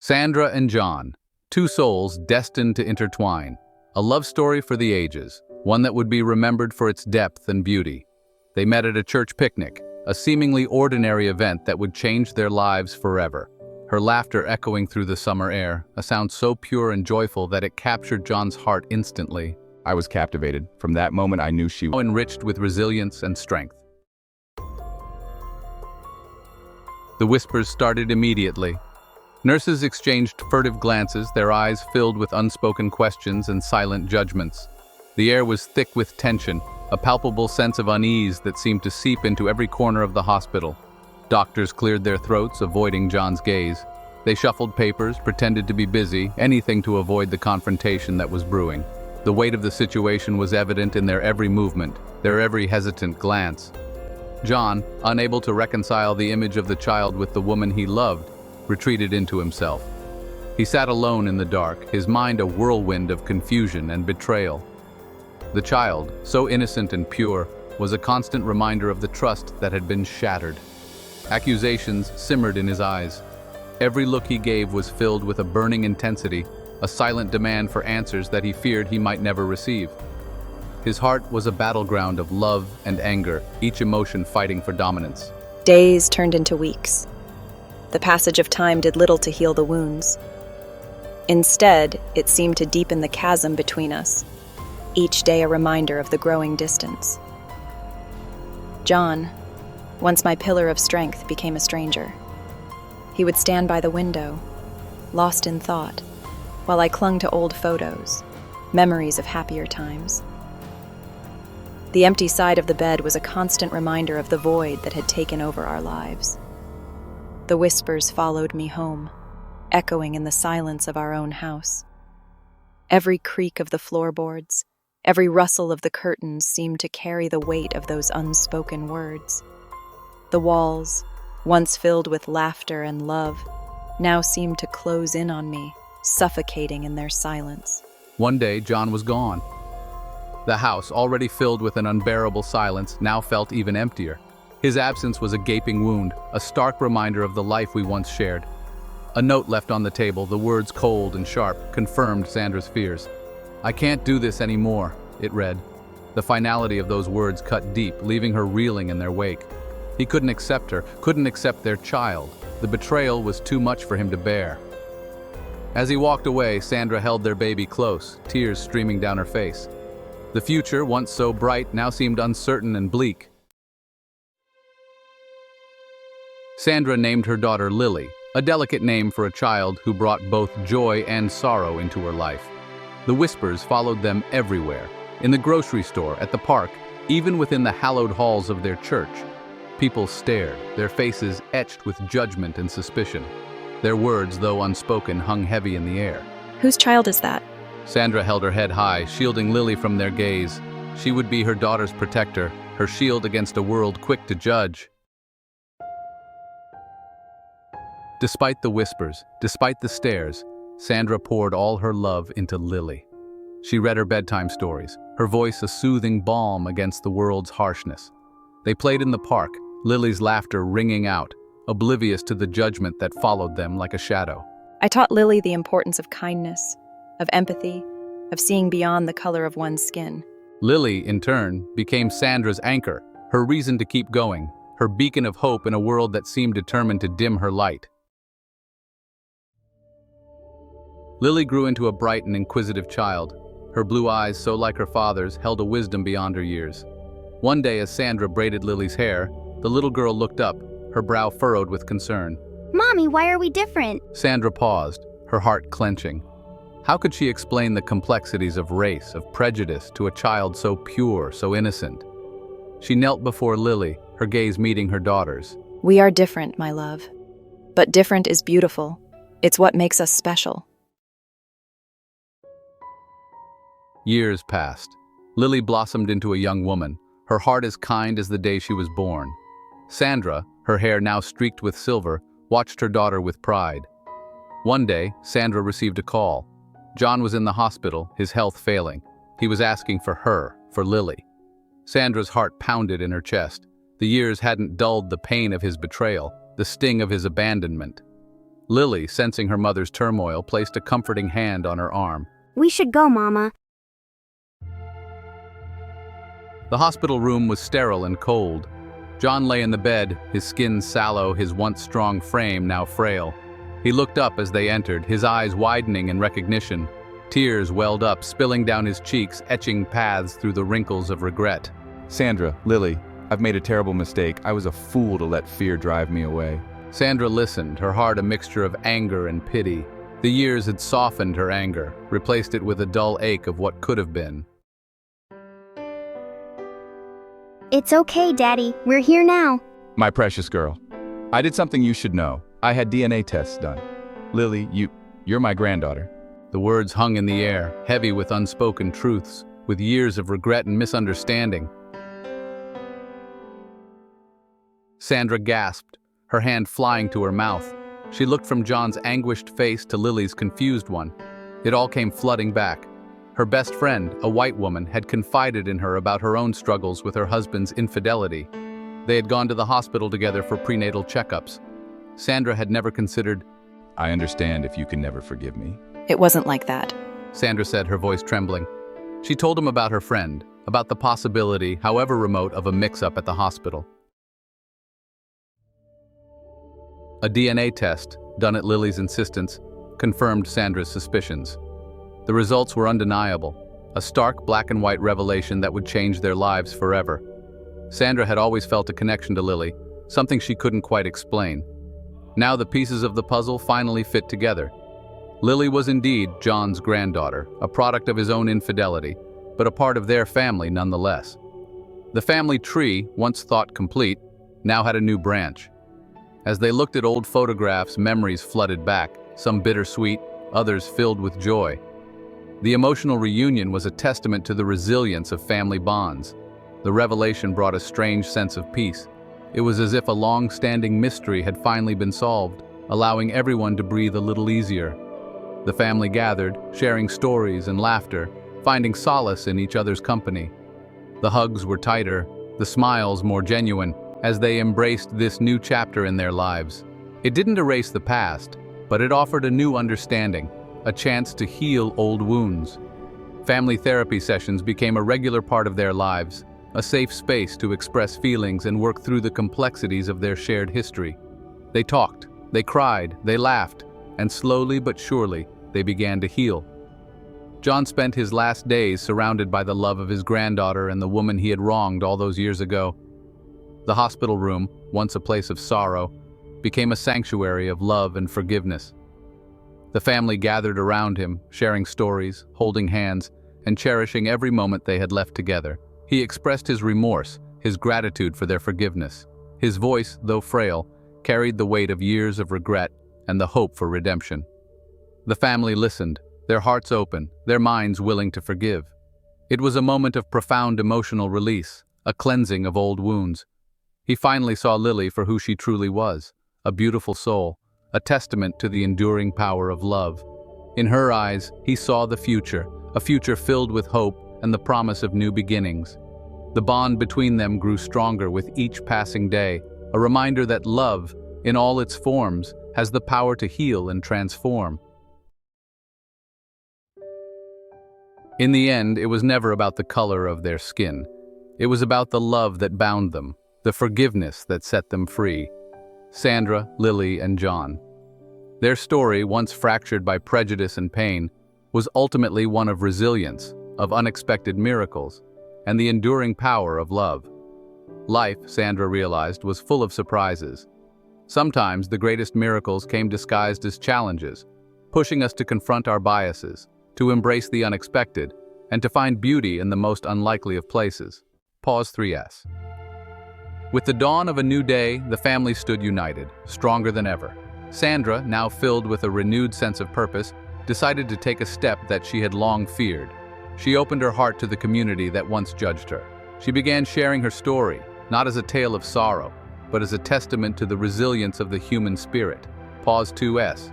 Sandra and John, two souls destined to intertwine. A love story for the ages, one that would be remembered for its depth and beauty. They met at a church picnic, a seemingly ordinary event that would change their lives forever. Her laughter echoing through the summer air, a sound so pure and joyful that it captured John's heart instantly. I was captivated. From that moment, I knew she was Enriched with resilience and strength. The whispers started immediately. Nurses exchanged furtive glances, their eyes filled with unspoken questions and silent judgments. The air was thick with tension, a palpable sense of unease that seemed to seep into every corner of the hospital. Doctors cleared their throats, avoiding John's gaze. They shuffled papers, pretended to be busy, anything to avoid the confrontation that was brewing. The weight of the situation was evident in their every movement, their every hesitant glance. John, unable to reconcile the image of the child with the woman he loved, retreated into himself. He sat alone in the dark, his mind a whirlwind of confusion and betrayal. The child, so innocent and pure, was a constant reminder of the trust that had been shattered. Accusations simmered in his eyes. Every look he gave was filled with a burning intensity, a silent demand for answers that he feared he might never receive. His heart was a battleground of love and anger, each emotion fighting for dominance. Days turned into weeks. The passage of time did little to heal the wounds. Instead, it seemed to deepen the chasm between us, each day a reminder of the growing distance. John, once my pillar of strength, became a stranger. He would stand by the window, lost in thought, while I clung to old photos, memories of happier times. The empty side of the bed was a constant reminder of the void that had taken over our lives. The whispers followed me home, echoing in the silence of our own house. Every creak of the floorboards, every rustle of the curtains seemed to carry the weight of those unspoken words. The walls, once filled with laughter and love, now seemed to close in on me, suffocating in their silence. One day, John was gone. The house, already filled with an unbearable silence, now felt even emptier. His absence was a gaping wound, a stark reminder of the life we once shared. A note left on the table, the words cold and sharp, confirmed Sandra's fears. "I can't do this anymore," it read. The finality of those words cut deep, leaving her reeling in their wake. He couldn't accept her, couldn't accept their child. The betrayal was too much for him to bear. As he walked away, Sandra held their baby close, tears streaming down her face. The future, once so bright, now seemed uncertain and bleak. Sandra named her daughter Lily, a delicate name for a child who brought both joy and sorrow into her life. The whispers followed them everywhere, in the grocery store, at the park, even within the hallowed halls of their church. People stared, their faces etched with judgment and suspicion. Their words, though unspoken, hung heavy in the air. Whose child is that? Sandra held her head high, shielding Lily from their gaze. She would be her daughter's protector, her shield against a world quick to judge. Despite the whispers, despite the stares, Sandra poured all her love into Lily. She read her bedtime stories, her voice a soothing balm against the world's harshness. They played in the park, Lily's laughter ringing out, oblivious to the judgment that followed them like a shadow. I taught Lily the importance of kindness, of empathy, of seeing beyond the color of one's skin. Lily, in turn, became Sandra's anchor, her reason to keep going, her beacon of hope in a world that seemed determined to dim her light. Lily grew into a bright and inquisitive child. Her blue eyes, so like her father's, held a wisdom beyond her years. One day, as Sandra braided Lily's hair, the little girl looked up, her brow furrowed with concern. "Mommy, why are we different?" Sandra paused, her heart clenching. How could she explain the complexities of race, of prejudice, to a child so pure, so innocent? She knelt before Lily, her gaze meeting her daughter's. We are different, my love. But different is beautiful. It's what makes us special. Years passed. Lily blossomed into a young woman, her heart as kind as the day she was born. Sandra, her hair now streaked with silver, watched her daughter with pride. One day, Sandra received a call. John was in the hospital, his health failing. He was asking for her, for Lily. Sandra's heart pounded in her chest. The years hadn't dulled the pain of his betrayal, the sting of his abandonment. Lily, sensing her mother's turmoil, placed a comforting hand on her arm. We should go, Mama. The hospital room was sterile and cold. John lay in the bed, his skin sallow, his once strong frame now frail. He looked up as they entered, his eyes widening in recognition. Tears welled up, spilling down his cheeks, etching paths through the wrinkles of regret. Sandra, Lily, I've made a terrible mistake. I was a fool to let fear drive me away. Sandra listened, her heart a mixture of anger and pity. The years had softened her anger, replaced it with a dull ache of what could have been. It's okay, Daddy. We're here now. My precious girl, I did something you should know. I had DNA tests done. Lily, you're my granddaughter. The words hung in the air, heavy with unspoken truths, with years of regret and misunderstanding. Sandra gasped, her hand flying to her mouth. She looked from John's anguished face to Lily's confused one. It all came flooding back. Her best friend, a white woman, had confided in her about her own struggles with her husband's infidelity. They had gone to the hospital together for prenatal checkups. Sandra had never considered. I understand if you can never forgive me. It wasn't like that. Sandra said, her voice trembling. She told him about her friend, about the possibility, however remote, of a mix-up at the hospital. A DNA test, done at Lily's insistence, confirmed Sandra's suspicions. The results were undeniable, a stark black and white revelation that would change their lives forever. Sandra had always felt a connection to Lily, something she couldn't quite explain. Now the pieces of the puzzle finally fit together. Lily was indeed John's granddaughter, a product of his own infidelity, but a part of their family nonetheless. The family tree, once thought complete, now had a new branch. As they looked at old photographs, memories flooded back, some bittersweet, others filled with joy. The emotional reunion was a testament to the resilience of family bonds. The revelation brought a strange sense of peace. It was as if a long-standing mystery had finally been solved, allowing everyone to breathe a little easier. The family gathered, sharing stories and laughter, finding solace in each other's company. The hugs were tighter, the smiles more genuine, as they embraced this new chapter in their lives. It didn't erase the past, but it offered a new understanding, a chance to heal old wounds. Family therapy sessions became a regular part of their lives, a safe space to express feelings and work through the complexities of their shared history. They talked, they cried, they laughed, and slowly but surely, they began to heal. John spent his last days surrounded by the love of his granddaughter and the woman he had wronged all those years ago. The hospital room, once a place of sorrow, became a sanctuary of love and forgiveness. The family gathered around him, sharing stories, holding hands, and cherishing every moment they had left together. He expressed his remorse, his gratitude for their forgiveness. His voice, though frail, carried the weight of years of regret and the hope for redemption. The family listened, their hearts open, their minds willing to forgive. It was a moment of profound emotional release, a cleansing of old wounds. He finally saw Lily for who she truly was, a beautiful soul, a testament to the enduring power of love. In her eyes, he saw the future, a future filled with hope and the promise of new beginnings. The bond between them grew stronger with each passing day, a reminder that love, in all its forms, has the power to heal and transform. In the end, it was never about the color of their skin. It was about the love that bound them, the forgiveness that set them free. Sandra, Lily, and John. Their story, once fractured by prejudice and pain, was ultimately one of resilience, of unexpected miracles, and the enduring power of love. Life, Sandra realized, was full of surprises. Sometimes the greatest miracles came disguised as challenges, pushing us to confront our biases, to embrace the unexpected, and to find beauty in the most unlikely of places. Pause 3S. With the dawn of a new day, the family stood united, stronger than ever. Sandra, now filled with a renewed sense of purpose, decided to take a step that she had long feared. She opened her heart to the community that once judged her. She began sharing her story, not as a tale of sorrow, but as a testament to the resilience of the human spirit. Pause 2S.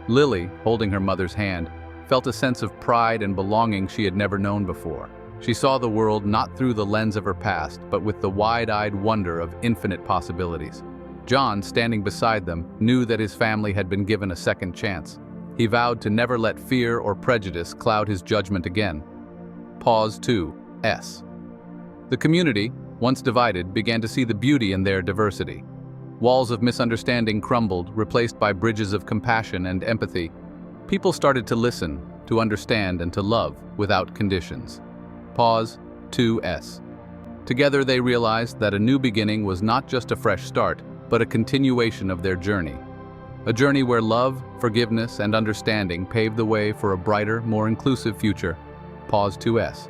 Lily, holding her mother's hand, felt a sense of pride and belonging she had never known before. She saw the world not through the lens of her past, but with the wide-eyed wonder of infinite possibilities. John, standing beside them, knew that his family had been given a second chance. He vowed to never let fear or prejudice cloud his judgment again. Pause 2S. The community, once divided, began to see the beauty in their diversity. Walls of misunderstanding crumbled, replaced by bridges of compassion and empathy. People started to listen, to understand, and to love without conditions. Pause 2S. Together they realized that a new beginning was not just a fresh start, but a continuation of their journey. A journey where love, forgiveness, and understanding paved the way for a brighter, more inclusive future. Pause 2S.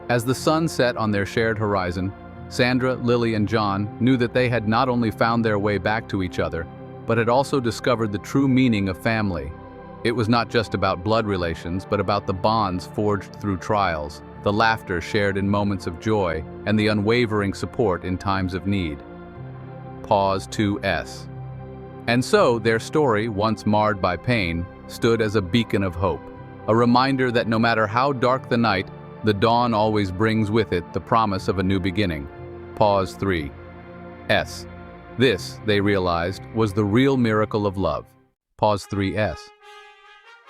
As the sun set on their shared horizon, Sandra, Lily, and John knew that they had not only found their way back to each other, but had also discovered the true meaning of family. It was not just about blood relations, but about the bonds forged through trials, the laughter shared in moments of joy, and the unwavering support in times of need. Pause 2S. And so, their story, once marred by pain, stood as a beacon of hope, a reminder that no matter how dark the night, the dawn always brings with it the promise of a new beginning. Pause 3S. This, they realized, was the real miracle of love. Pause 3S.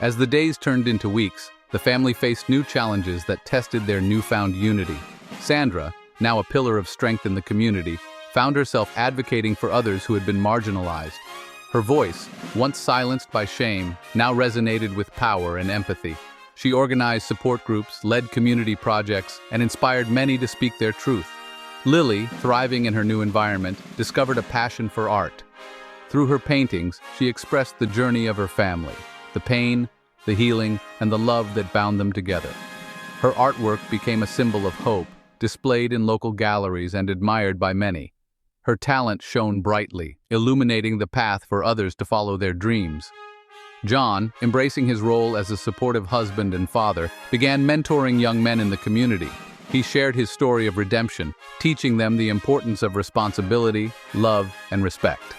As the days turned into weeks, the family faced new challenges that tested their newfound unity. Sandra, now a pillar of strength in the community, found herself advocating for others who had been marginalized. Her voice, once silenced by shame, now resonated with power and empathy. She organized support groups, led community projects, and inspired many to speak their truth. Lily, thriving in her new environment, discovered a passion for art. Through her paintings, she expressed the journey of her family, the pain, the healing, and the love that bound them together. Her artwork became a symbol of hope, displayed in local galleries and admired by many. Her talent shone brightly, illuminating the path for others to follow their dreams. John, embracing his role as a supportive husband and father, began mentoring young men in the community. He shared his story of redemption, teaching them the importance of responsibility, love, and respect.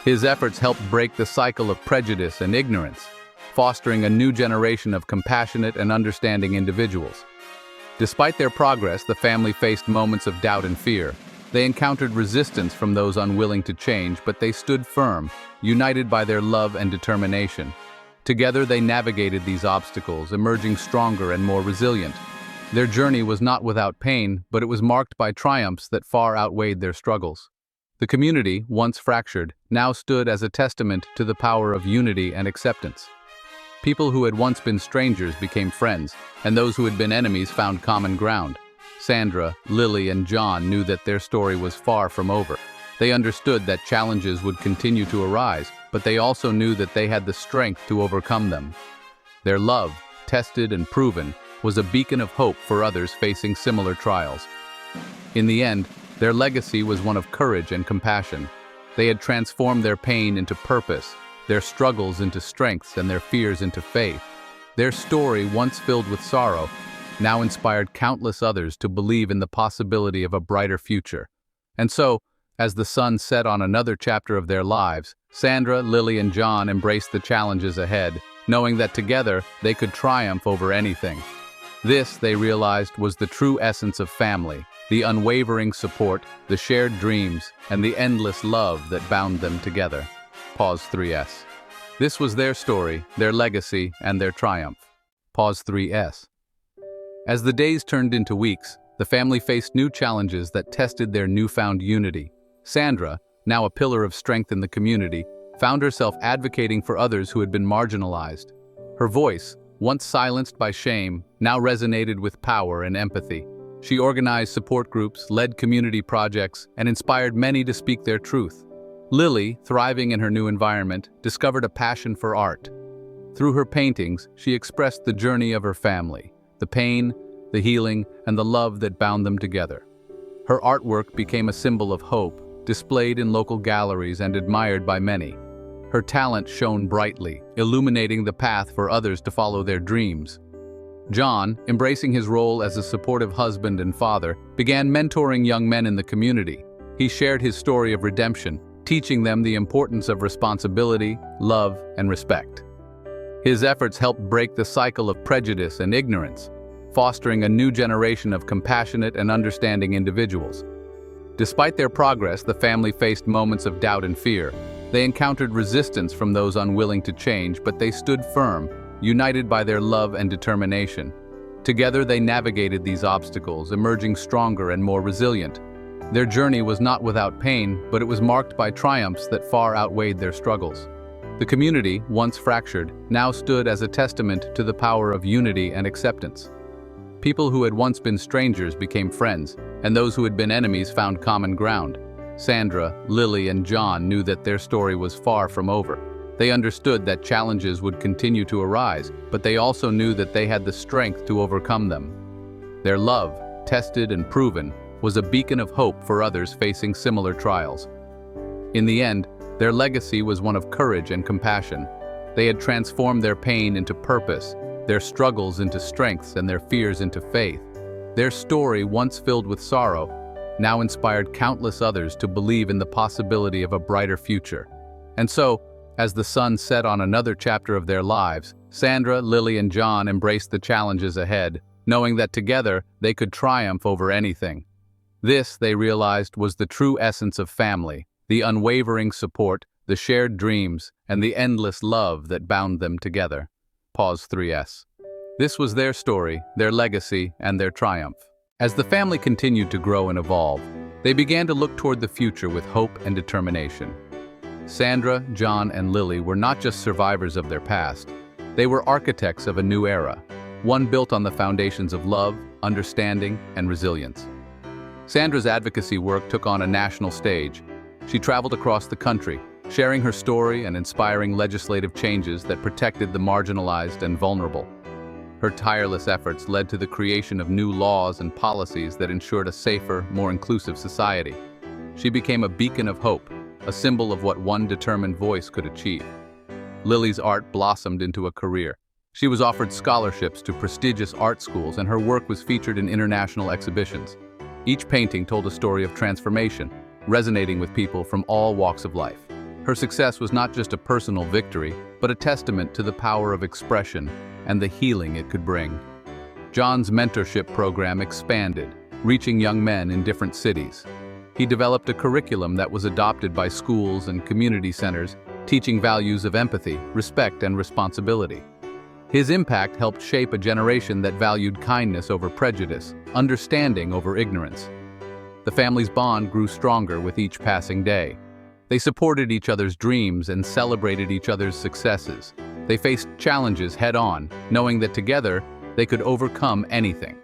His efforts helped break the cycle of prejudice and ignorance, fostering a new generation of compassionate and understanding individuals. Despite their progress, the family faced moments of doubt and fear. They encountered resistance from those unwilling to change, but they stood firm, united by their love and determination. Together they navigated these obstacles, emerging stronger and more resilient. Their journey was not without pain, but it was marked by triumphs that far outweighed their struggles. The community, once fractured, now stood as a testament to the power of unity and acceptance. People who had once been strangers became friends, and those who had been enemies found common ground. Sandra, Lily, and John knew that their story was far from over. They understood that challenges would continue to arise, but they also knew that they had the strength to overcome them. Their love, tested and proven, was a beacon of hope for others facing similar trials. In the end, their legacy was one of courage and compassion. They had transformed their pain into purpose, their struggles into strengths, and their fears into faith. Their story, once filled with sorrow, now inspired countless others to believe in the possibility of a brighter future. And so, as the sun set on another chapter of their lives, Sandra, Lily, and John embraced the challenges ahead, knowing that together they could triumph over anything. This, they realized, was the true essence of family, the unwavering support, the shared dreams, and the endless love that bound them together. Pause 3S. This was their story, their legacy, and their triumph. Pause 3S. As the days turned into weeks, the family faced new challenges that tested their newfound unity. Sandra, now a pillar of strength in the community, found herself advocating for others who had been marginalized. Her voice, once silenced by shame, now resonated with power and empathy. She organized support groups, led community projects, and inspired many to speak their truth. Lily, thriving in her new environment, discovered a passion for art. Through her paintings, she expressed the journey of her family, the pain, the healing, and the love that bound them together. Her artwork became a symbol of hope, displayed in local galleries and admired by many. Her talent shone brightly, illuminating the path for others to follow their dreams. John, embracing his role as a supportive husband and father, began mentoring young men in the community. He shared his story of redemption, teaching them the importance of responsibility, love, and respect. His efforts helped break the cycle of prejudice and ignorance, fostering a new generation of compassionate and understanding individuals. Despite their progress, the family faced moments of doubt and fear. They encountered resistance from those unwilling to change, but they stood firm, united by their love and determination. Together they navigated these obstacles, emerging stronger and more resilient. Their journey was not without pain, but it was marked by triumphs that far outweighed their struggles. The community, once fractured, now stood as a testament to the power of unity and acceptance. People who had once been strangers became friends, and those who had been enemies found common ground. Sandra, Lily, and John knew that their story was far from over. They understood that challenges would continue to arise, but they also knew that they had the strength to overcome them. Their love, tested and proven, was a beacon of hope for others facing similar trials. In the end, their legacy was one of courage and compassion. They had transformed their pain into purpose, their struggles into strengths, and their fears into faith. Their story, once filled with sorrow, now inspired countless others to believe in the possibility of a brighter future. And so, as the sun set on another chapter of their lives, Sandra, Lily, and John embraced the challenges ahead, knowing that together they could triumph over anything. This, they realized, was the true essence of family, the unwavering support, the shared dreams, and the endless love that bound them together. Pause 3S. This was their story, their legacy, and their triumph. As the family continued to grow and evolve, they began to look toward the future with hope and determination. Sandra, John, and Lily were not just survivors of their past. They were architects of a new era, one built on the foundations of love, understanding, and resilience. Sandra's advocacy work took on a national stage. She traveled across the country, sharing her story and inspiring legislative changes that protected the marginalized and vulnerable. Her tireless efforts led to the creation of new laws and policies that ensured a safer, more inclusive society. She became a beacon of hope, a symbol of what one determined voice could achieve. Lily's art blossomed into a career. She was offered scholarships to prestigious art schools, and her work was featured in international exhibitions. Each painting told a story of transformation, resonating with people from all walks of life. Her success was not just a personal victory, but a testament to the power of expression and the healing it could bring. John's mentorship program expanded, reaching young men in different cities. He developed a curriculum that was adopted by schools and community centers, teaching values of empathy, respect, and responsibility. His impact helped shape a generation that valued kindness over prejudice, understanding over ignorance. The family's bond grew stronger with each passing day. They supported each other's dreams and celebrated each other's successes. They faced challenges head-on, knowing that together they could overcome anything.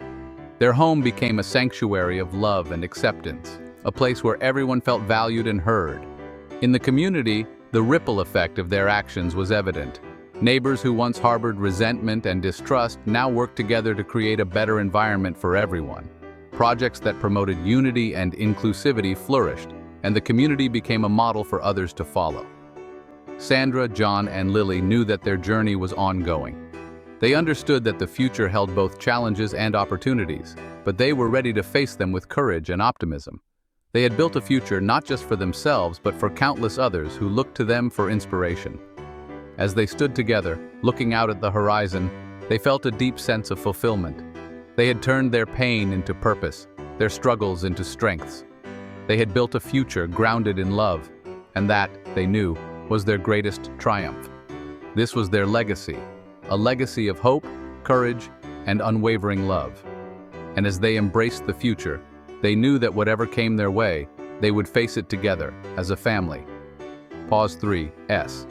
Their home became a sanctuary of love and acceptance, a place where everyone felt valued and heard. In the community, the ripple effect of their actions was evident. Neighbors who once harbored resentment and distrust now worked together to create a better environment for everyone. Projects that promoted unity and inclusivity flourished, and the community became a model for others to follow. Sandra, John, and Lily knew that their journey was ongoing. They understood that the future held both challenges and opportunities, but they were ready to face them with courage and optimism. They had built a future not just for themselves, but for countless others who looked to them for inspiration. As they stood together, looking out at the horizon, they felt a deep sense of fulfillment. They had turned their pain into purpose, their struggles into strengths. They had built a future grounded in love, and that, they knew, was their greatest triumph. This was their legacy, a legacy of hope, courage, and unwavering love. And as they embraced the future, they knew that whatever came their way, they would face it together, as a family. Pause 3S.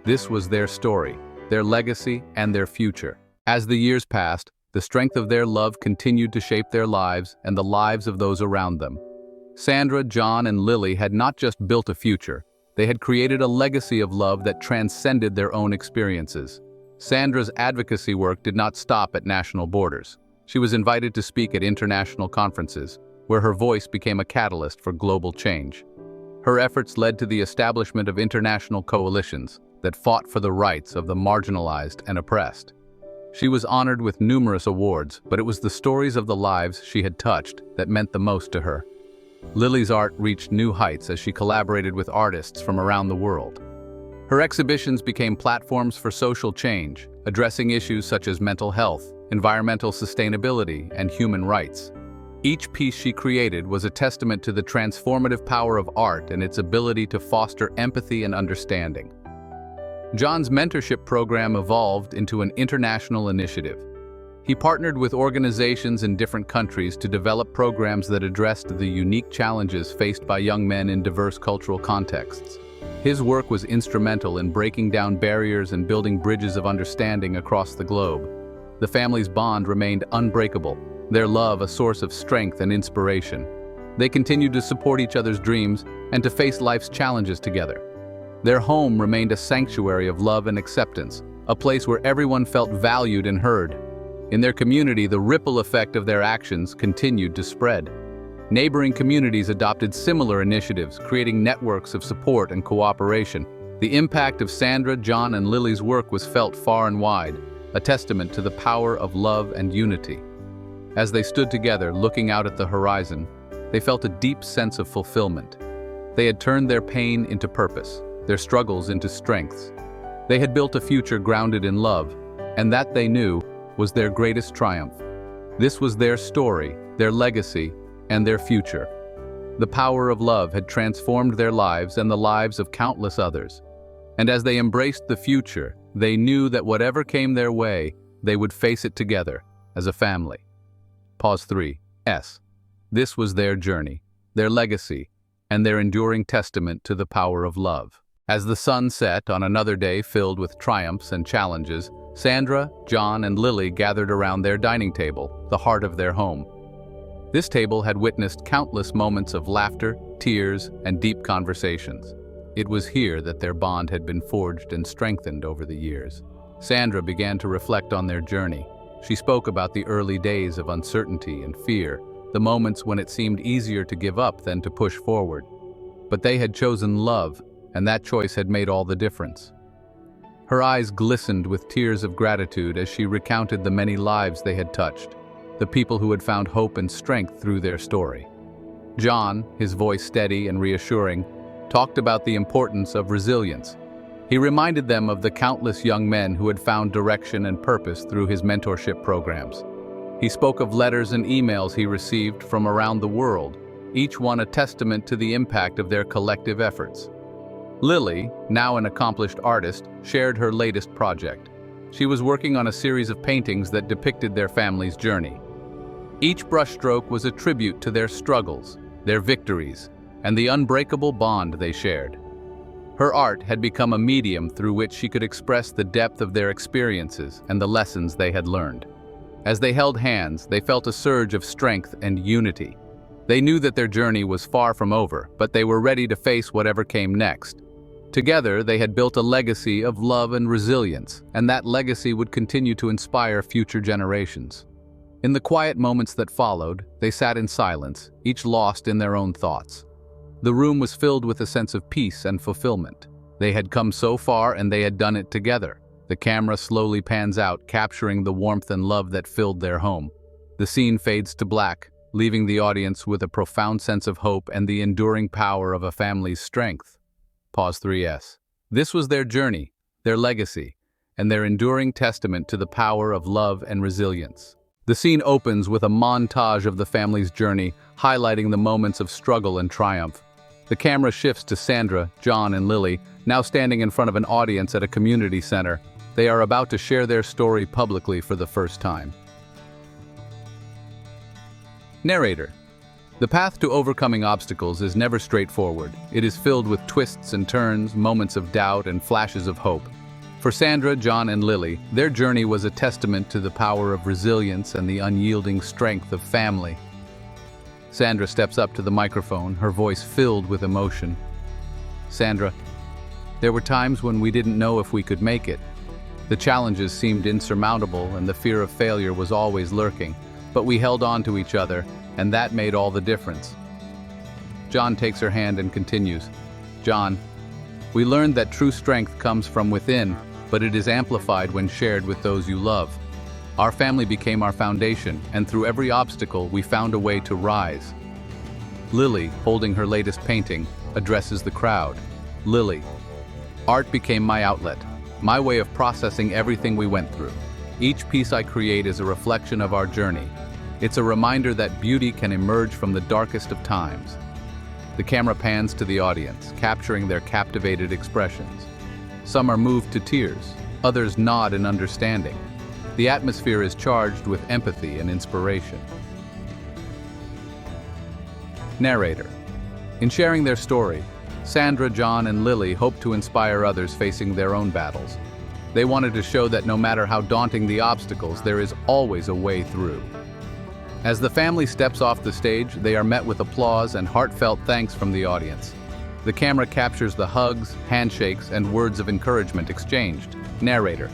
This was their story, their legacy, and their future. As the years passed, the strength of their love continued to shape their lives and the lives of those around them. Sandra, John, and Lily had not just built a future, they had created a legacy of love that transcended their own experiences. Sandra's advocacy work did not stop at national borders. She was invited to speak at international conferences, where her voice became a catalyst for global change. Her efforts led to the establishment of international coalitions that fought for the rights of the marginalized and oppressed. She was honored with numerous awards, but it was the stories of the lives she had touched that meant the most to her. Lily's art reached new heights as she collaborated with artists from around the world. Her exhibitions became platforms for social change, addressing issues such as mental health, environmental sustainability, and human rights. Each piece she created was a testament to the transformative power of art and its ability to foster empathy and understanding. John's mentorship program evolved into an international initiative. He partnered with organizations in different countries to develop programs that addressed the unique challenges faced by young men in diverse cultural contexts. His work was instrumental in breaking down barriers and building bridges of understanding across the globe. The family's bond remained unbreakable, their love a source of strength and inspiration. They continued to support each other's dreams and to face life's challenges together. Their home remained a sanctuary of love and acceptance, a place where everyone felt valued and heard. In their community, the ripple effect of their actions continued to spread. Neighboring communities adopted similar initiatives, creating networks of support and cooperation. The impact of Sandra, John, and Lily's work was felt far and wide, a testament to the power of love and unity. As they stood together, looking out at the horizon, they felt a deep sense of fulfillment. They had turned their pain into purpose, their struggles into strengths. They had built a future grounded in love, and that, they knew, was their greatest triumph. This was their story, their legacy, and their future. The power of love had transformed their lives and the lives of countless others. And as they embraced the future, they knew that whatever came their way, they would face it together, as a family. Pause 3. S. This was their journey, their legacy, and their enduring testament to the power of love. As the sun set on another day filled with triumphs and challenges, Sandra, John, and Lily gathered around their dining table, the heart of their home. This table had witnessed countless moments of laughter, tears, and deep conversations. It was here that their bond had been forged and strengthened over the years. Sandra began to reflect on their journey. She spoke about the early days of uncertainty and fear, the moments when it seemed easier to give up than to push forward. But they had chosen love, and that choice had made all the difference. Her eyes glistened with tears of gratitude as she recounted the many lives they had touched, the people who had found hope and strength through their story. John, his voice steady and reassuring, talked about the importance of resilience. He reminded them of the countless young men who had found direction and purpose through his mentorship programs. He spoke of letters and emails he received from around the world, each one a testament to the impact of their collective efforts. Lily, now an accomplished artist, shared her latest project. She was working on a series of paintings that depicted their family's journey. Each brushstroke was a tribute to their struggles, their victories, and the unbreakable bond they shared. Her art had become a medium through which she could express the depth of their experiences and the lessons they had learned. As they held hands, they felt a surge of strength and unity. They knew that their journey was far from over, but they were ready to face whatever came next. Together, they had built a legacy of love and resilience, and that legacy would continue to inspire future generations. In the quiet moments that followed, they sat in silence, each lost in their own thoughts. The room was filled with a sense of peace and fulfillment. They had come so far and they had done it together. The camera slowly pans out, capturing the warmth and love that filled their home. The scene fades to black, leaving the audience with a profound sense of hope and the enduring power of a family's strength. Pause 3S. This was their journey, their legacy, and their enduring testament to the power of love and resilience. The scene opens with a montage of the family's journey, highlighting the moments of struggle and triumph. The camera shifts to Sandra, John, and Lily, now standing in front of an audience at a community center. They are about to share their story publicly for the first time. Narrator. The path to overcoming obstacles is never straightforward. It is filled with twists and turns, moments of doubt, and flashes of hope. For Sandra, John, and Lily, their journey was a testament to the power of resilience and the unyielding strength of family. Sandra steps up to the microphone, her voice filled with emotion. Sandra, there were times when we didn't know if we could make it. The challenges seemed insurmountable and the fear of failure was always lurking, but we held on to each other, and that made all the difference. John takes her hand and continues. John, we learned that true strength comes from within, but it is amplified when shared with those you love. Our family became our foundation, and through every obstacle, we found a way to rise. Lily, holding her latest painting, addresses the crowd. Lily, art became my outlet, my way of processing everything we went through. Each piece I create is a reflection of our journey. It's a reminder that beauty can emerge from the darkest of times. The camera pans to the audience, capturing their captivated expressions. Some are moved to tears, others nod in understanding. The atmosphere is charged with empathy and inspiration. Narrator. In sharing their story, Sandra, John, and Lily hope to inspire others facing their own battles. They wanted to show that no matter how daunting the obstacles, there is always a way through. As the family steps off the stage, they are met with applause and heartfelt thanks from the audience. The camera captures the hugs, handshakes, and words of encouragement exchanged. Narrator.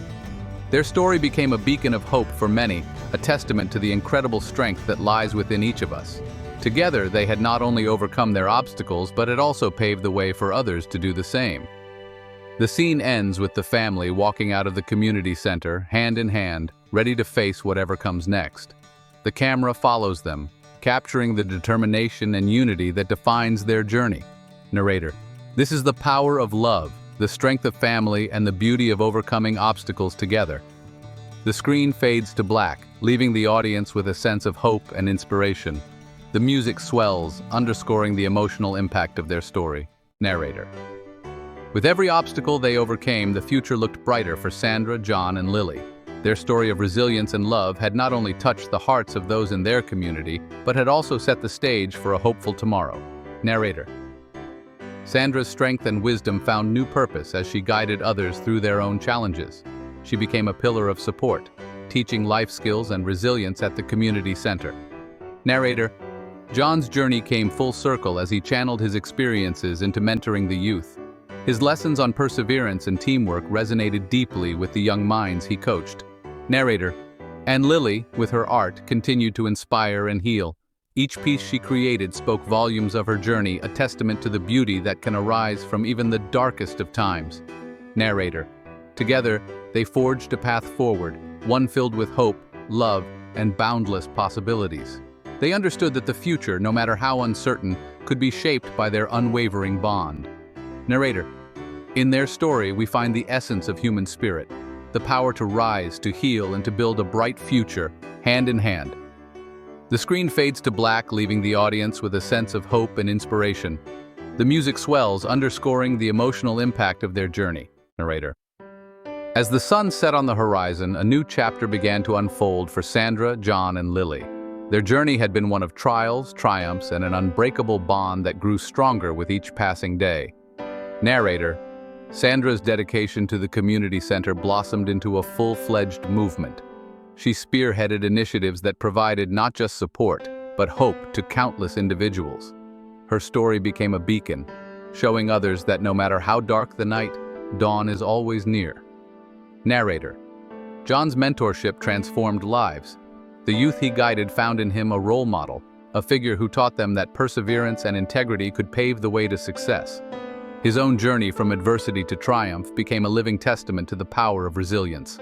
Their story became a beacon of hope for many, a testament to the incredible strength that lies within each of us. Together, they had not only overcome their obstacles, but it also paved the way for others to do the same. The scene ends with the family walking out of the community center, hand in hand, ready to face whatever comes next. The camera follows them, capturing the determination and unity that defines their journey. Narrator. This is the power of love, the strength of family, and the beauty of overcoming obstacles together. The screen fades to black, leaving the audience with a sense of hope and inspiration. The music swells, underscoring the emotional impact of their story. Narrator. With every obstacle they overcame, the future looked brighter for Sandra, John, and Lily. Their story of resilience and love had not only touched the hearts of those in their community, but had also set the stage for a hopeful tomorrow. Narrator. Sandra's strength and wisdom found new purpose as she guided others through their own challenges. She became a pillar of support, teaching life skills and resilience at the community center. Narrator. John's journey came full circle as he channeled his experiences into mentoring the youth. His lessons on perseverance and teamwork resonated deeply with the young minds he coached. Narrator. And Lily, with her art, continued to inspire and heal. Each piece she created spoke volumes of her journey, a testament to the beauty that can arise from even the darkest of times. Narrator. Together, they forged a path forward, one filled with hope, love, and boundless possibilities. They understood that the future, no matter how uncertain, could be shaped by their unwavering bond. Narrator. In their story, we find the essence of human spirit, the power to rise, to heal, and to build a bright future, hand in hand. The screen fades to black, leaving the audience with a sense of hope and inspiration. The music swells, underscoring the emotional impact of their journey. Narrator. As the sun set on the horizon, a new chapter began to unfold for Sandra, John, and Lily. Their journey had been one of trials, triumphs, and an unbreakable bond that grew stronger with each passing day. Narrator. Sandra's dedication to the community center blossomed into a full-fledged movement. She spearheaded initiatives that provided not just support, but hope to countless individuals. Her story became a beacon, showing others that no matter how dark the night, dawn is always near. Narrator. John's mentorship transformed lives. The youth he guided found in him a role model, a figure who taught them that perseverance and integrity could pave the way to success. His own journey from adversity to triumph became a living testament to the power of resilience.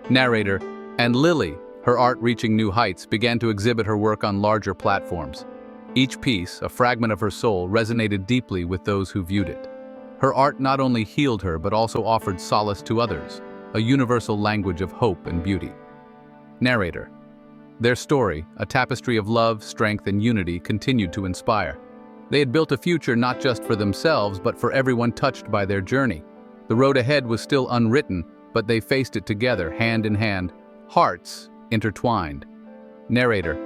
Narrator. And Lily, her art reaching new heights, began to exhibit her work on larger platforms. Each piece, a fragment of her soul, resonated deeply with those who viewed it. Her art not only healed her but also offered solace to others, a universal language of hope and beauty. Narrator. Their story, a tapestry of love, strength, and unity, continued to inspire. They had built a future not just for themselves, but for everyone touched by their journey. The road ahead was still unwritten, but they faced it together, hand in hand, hearts intertwined. Narrator.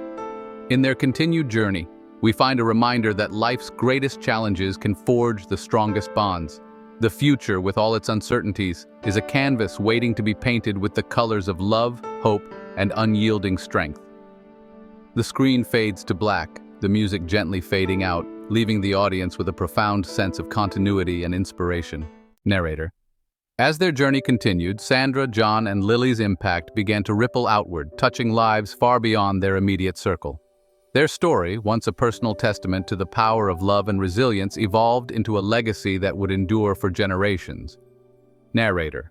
In their continued journey, we find a reminder that life's greatest challenges can forge the strongest bonds. The future, with all its uncertainties, is a canvas waiting to be painted with the colors of love, hope, and unyielding strength. The screen fades to black, the music gently fading out, leaving the audience with a profound sense of continuity and inspiration. Narrator. As their journey continued, Sandra, John, and Lily's impact began to ripple outward, touching lives far beyond their immediate circle. Their story, once a personal testament to the power of love and resilience, evolved into a legacy that would endure for generations. Narrator.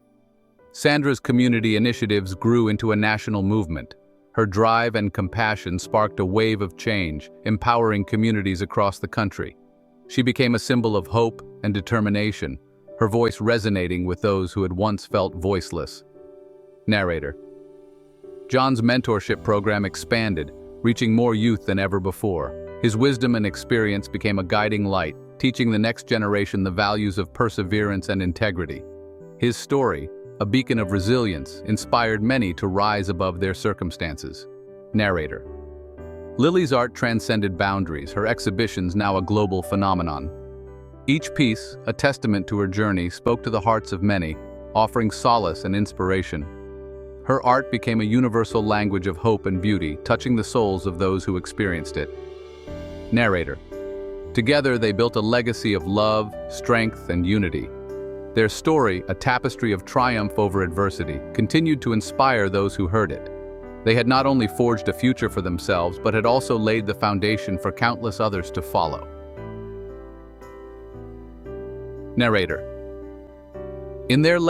Sandra's community initiatives grew into a national movement. Her drive and compassion sparked a wave of change, empowering communities across the country. She became a symbol of hope and determination, her voice resonating with those who had once felt voiceless. Narrator. John's mentorship program expanded, reaching more youth than ever before. His wisdom and experience became a guiding light, teaching the next generation the values of perseverance and integrity. His story, a beacon of resilience, inspired many to rise above their circumstances. Narrator. Lily's art transcended boundaries, her exhibitions now a global phenomenon. Each piece, a testament to her journey, spoke to the hearts of many, offering solace and inspiration. Her art became a universal language of hope and beauty, touching the souls of those who experienced it. Narrator. Together, they built a legacy of love, strength, and unity. Their story, a tapestry of triumph over adversity, continued to inspire those who heard it. They had not only forged a future for themselves, but had also laid the foundation for countless others to follow. Narrator. In their legacy,